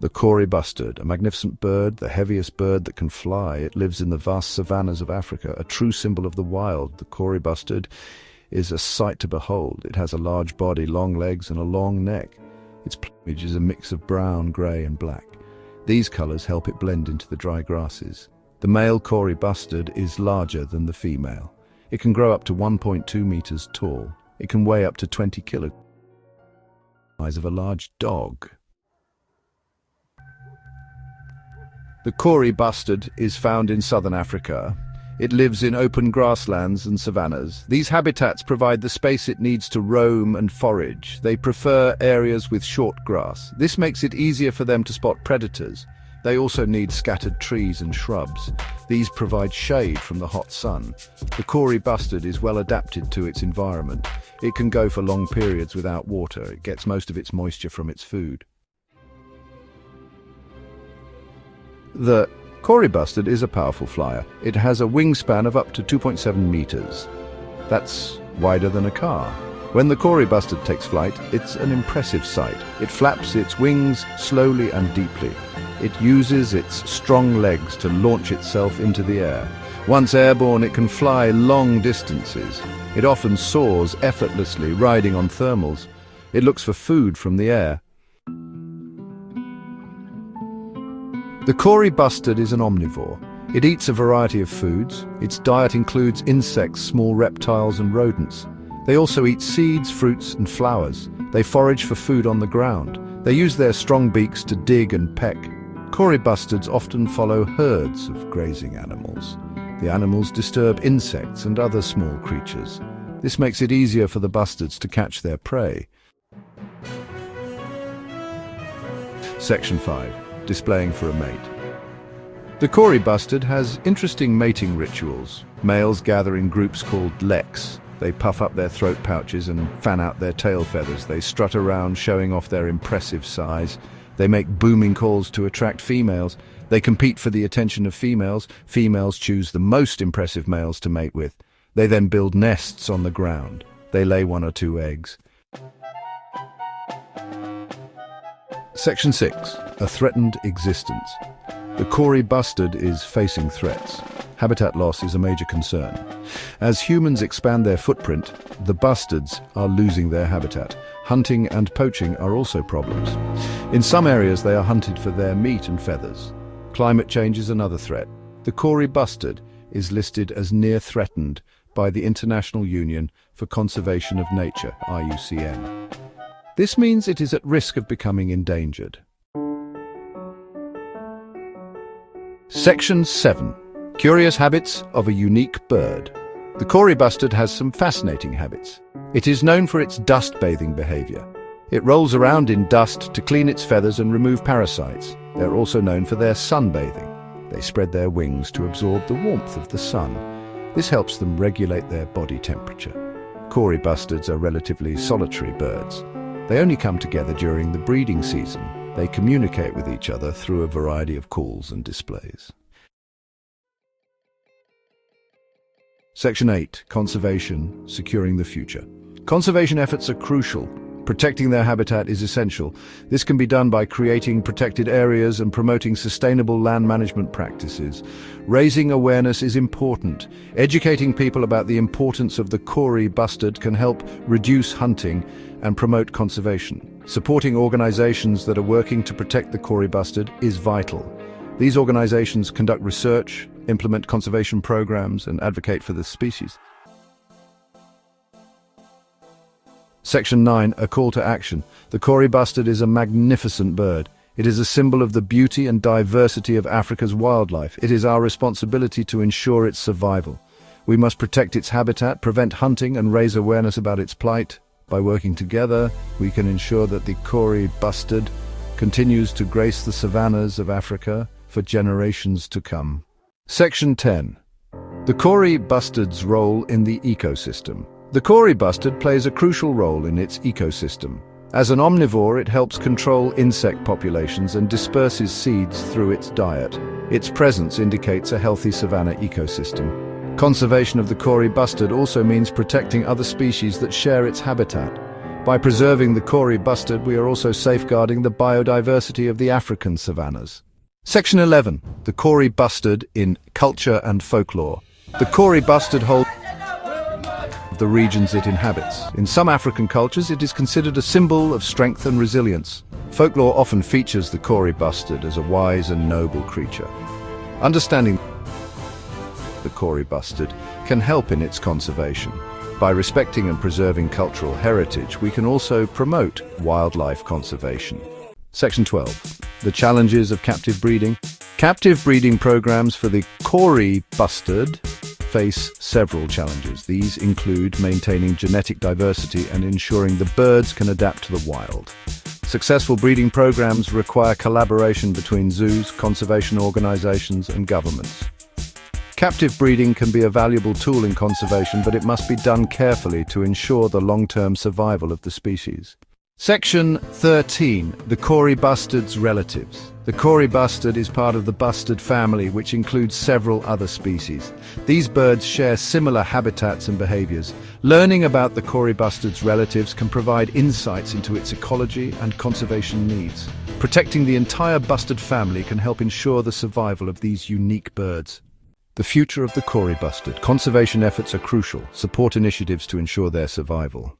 The Kori Bustard, a magnificent bird, the heaviest bird that can fly. It lives in the vast savannas of Africa, a true symbol of the wild. The Kori Bustard is a sight to behold. It has a large body, long legs, and a long neck. Its plumage is a mix of brown, grey, and black. These colours help it blend into the dry grasses. The male Kori Bustard is larger than the female. It can grow up to 1.2 meters tall. It can weigh up to 20 kilograms. The size of a large dog. The Kori Bustard is found in southern Africa. It lives in open grasslands and savannas. These habitats provide the space it needs to roam and forage. They prefer areas with short grass. This makes it easier for them to spot predators. They also need scattered trees and shrubs. These provide shade from the hot sun. The Kori Bustard is well adapted to its environment. It can go for long periods without water. It gets most of its moisture from its food. The Kori Bustard is a powerful flyer. It has a wingspan of up to 2.7 meters. That's wider than a car. When the Kori Bustard takes flight, it's an impressive sight. It flaps its wings slowly and deeply. It uses its strong legs to launch itself into the air. Once airborne, it can fly long distances. It often soars effortlessly, riding on thermals. It looks for food from the air. The Kori Bustard is an omnivore. It eats a variety of foods. Its diet includes insects, small reptiles, and rodents. They also eat seeds, fruits, and flowers. They forage for food on the ground. They use their strong beaks to dig and peck. Kori Bustards often follow herds of grazing animals. The animals disturb insects and other small creatures. This makes it easier for the bustards to catch their prey. Section 5. Displaying for a mate. The Kori Bustard has interesting mating rituals. Males gather in groups called leks. They puff up their throat pouches and fan out their tail feathers. They strut around, showing off their impressive size. They make booming calls to attract females. They compete for the attention of females. Females choose the most impressive males to mate with. They then build nests on the ground. They lay 1 or 2 eggs. Section 6. A threatened existence. The Kori Bustard is facing threats. Habitat loss is a major concern. As humans expand their footprint, the bustards are losing their habitat. Hunting and poaching are also problems. In some areas, they are hunted for their meat and feathers. Climate change is another threat. The Kori Bustard is listed as near threatened by the International Union for Conservation of Nature, IUCN. This means it is at risk of becoming endangered. Section 7. Curious habits of a unique bird. The Kori Bustard has some fascinating habits. It is known for its dust-bathing behavior. It rolls around in dust to clean its feathers and remove parasites. They're also known for their sunbathing. They spread their wings to absorb the warmth of the sun. This helps them regulate their body temperature. Kori Bustards are relatively solitary birds. They only come together during the breeding season. They communicate with each other through a variety of calls and displays. Section 8. Conservation, securing the future. Conservation efforts are crucial. Protecting their habitat is essential. This can be done by creating protected areas and promoting sustainable land management practices. Raising awareness is important. Educating people about the importance of the Kori Bustard can help reduce hunting and promote conservation. Supporting organizations that are working to protect the Kori Bustard is vital. These organizations conduct research, implement conservation programs, and advocate for the species. Section 9. A call to action. The Kori Bustard is a magnificent bird. It is a symbol of the beauty and diversity of Africa's wildlife. It is our responsibility to ensure its survival. We must protect its habitat, prevent hunting, and raise awareness about its plight. By working together, we can ensure that the Kori Bustard continues to grace the savannas of Africa for generations to come. Section 10. The Kori Bustard's role in the ecosystem. The Kori Bustard plays a crucial role in its ecosystem. As an omnivore, it helps control insect populations and disperses seeds through its diet. Its presence indicates a healthy savanna ecosystem. Conservation of the Kori Bustard also means protecting other species that share its habitat. By preserving the Kori Bustard, we are also safeguarding the biodiversity of the African savannas. Section 11. The Kori Bustard in Culture and Folklore. The Kori Bustard holds the regions it inhabits. In some African cultures, it is considered a symbol of strength and resilience. Folklore often features the Kori Bustard as a wise and noble creature. Understanding the Kori Bustard can help in its conservation. By respecting and preserving cultural heritage, we can also promote wildlife conservation. Section 12. The challenges of captive breeding. Captive breeding programs for the Kori Bustard face several challenges. These include maintaining genetic diversity and ensuring the birds can adapt to the wild. Successful breeding programs require collaboration between zoos, conservation organizations, and governments. Captive breeding can be a valuable tool in conservation, but it must be done carefully to ensure the long-term survival of the species. Section 13. The Kori Bustard's relatives. The Kori Bustard is part of the bustard family, which includes several other species. These birds share similar habitats and behaviors. Learning about the Kori Bustard's relatives can provide insights into its ecology and conservation needs. Protecting the entire bustard family can help ensure the survival of these unique birds. The future of the Kori Bustard. Conservation efforts are crucial. Support initiatives to ensure their survival.